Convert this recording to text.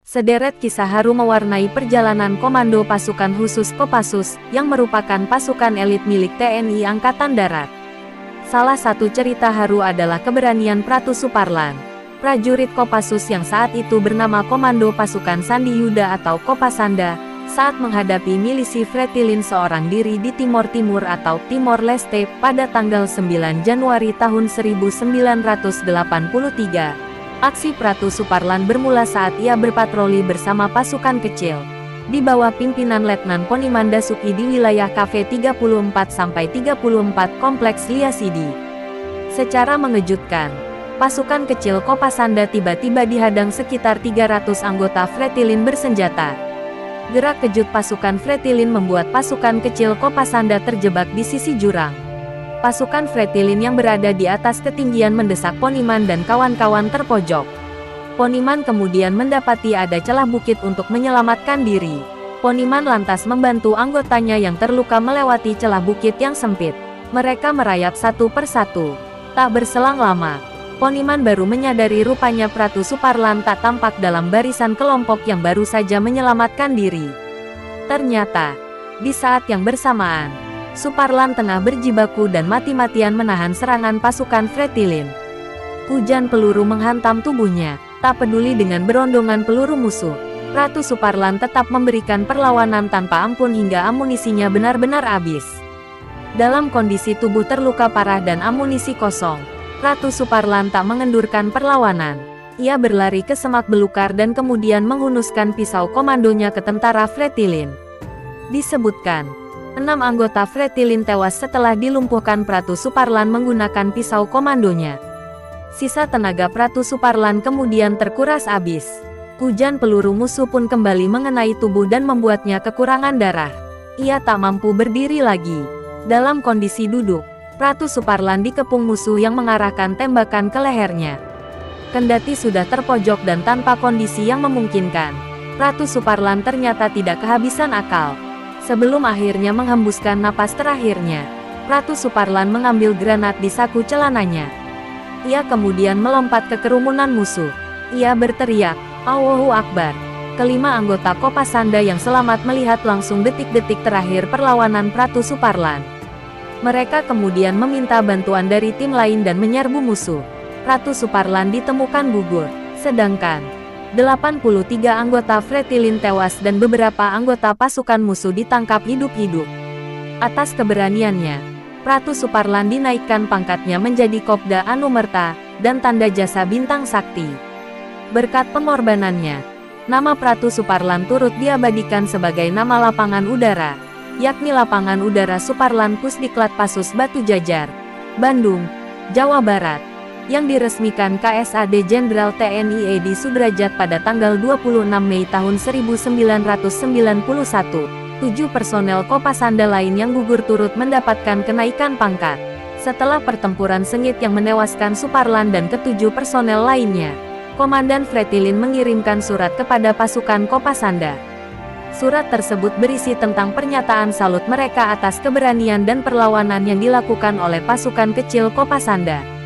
Sederet kisah haru mewarnai perjalanan komando pasukan khusus Kopassus, yang merupakan pasukan elit milik TNI Angkatan Darat. Salah satu cerita haru adalah keberanian Pratu Suparlan, prajurit Kopassus yang saat itu bernama Komando Pasukan Sandi Yuda atau Kopasanda, saat menghadapi milisi Fretilin seorang diri di Timor Timur atau Timor Leste pada tanggal 9 Januari tahun 1983. Aksi Pratu Suparlan bermula saat ia berpatroli bersama pasukan kecil di bawah pimpinan Letnan Poniman Dasuki di wilayah KV 34-34 Kompleks Liasidi. Secara mengejutkan, pasukan kecil Kopasanda tiba-tiba dihadang sekitar 300 anggota Fretilin bersenjata. Gerak kejut pasukan Fretilin membuat pasukan kecil Kopasanda terjebak di sisi jurang. Pasukan Fretilin yang berada di atas ketinggian mendesak Poniman dan kawan-kawan terpojok. Poniman kemudian mendapati ada celah bukit untuk menyelamatkan diri. Poniman lantas membantu anggotanya yang terluka melewati celah bukit yang sempit. Mereka merayap satu persatu. Tak berselang lama, Poniman baru menyadari rupanya Pratu Suparlan tak tampak dalam barisan kelompok yang baru saja menyelamatkan diri. Ternyata, di saat yang bersamaan, Suparlan tengah berjibaku dan mati-matian menahan serangan pasukan Fretilin. Hujan peluru menghantam tubuhnya, tak peduli dengan berondongan peluru musuh. Pratu Suparlan tetap memberikan perlawanan tanpa ampun hingga amunisinya benar-benar habis. Dalam kondisi tubuh terluka parah dan amunisi kosong, Pratu Suparlan tak mengendurkan perlawanan. Ia berlari ke semak belukar dan kemudian menghunuskan pisau komandonya ke tentara Fretilin. Disebutkan, 6 anggota Fretilin tewas setelah dilumpuhkan Pratu Suparlan menggunakan pisau komandonya. Sisa tenaga Pratu Suparlan kemudian terkuras habis. Hujan peluru musuh pun kembali mengenai tubuh dan membuatnya kekurangan darah. Ia tak mampu berdiri lagi. Dalam kondisi duduk, Pratu Suparlan dikepung musuh yang mengarahkan tembakan ke lehernya. Kendati sudah terpojok dan tanpa kondisi yang memungkinkan, Pratu Suparlan ternyata tidak kehabisan akal. Sebelum akhirnya menghembuskan napas terakhirnya, Pratu Suparlan mengambil granat di saku celananya. Ia kemudian melompat ke kerumunan musuh. Ia berteriak, "Allahu Akbar!" Kelima anggota Kopasanda yang selamat melihat langsung detik-detik terakhir perlawanan Pratu Suparlan. Mereka kemudian meminta bantuan dari tim lain dan menyerbu musuh. Pratu Suparlan ditemukan gugur, sedangkan 83 anggota Fretilin tewas dan beberapa anggota pasukan musuh ditangkap hidup-hidup. Atas keberaniannya, Pratu Suparlan dinaikkan pangkatnya menjadi Kopda Anumerta dan tanda jasa bintang sakti. Berkat pengorbanannya, nama Pratu Suparlan turut diabadikan sebagai nama lapangan udara, yakni Lapangan Udara Suparlan Pusdiklat Pasus Batu Jajar, Bandung, Jawa Barat, yang diresmikan KSAD Jenderal TNI Edi Sudrajat pada tanggal 26 Mei tahun 1991. 7 personel Kopasanda lain yang gugur turut mendapatkan kenaikan pangkat. Setelah pertempuran sengit yang menewaskan Suparlan dan ke-7 personel lainnya, Komandan Fretilin mengirimkan surat kepada pasukan Kopasanda. Surat tersebut berisi tentang pernyataan salut mereka atas keberanian dan perlawanan yang dilakukan oleh pasukan kecil Kopasanda.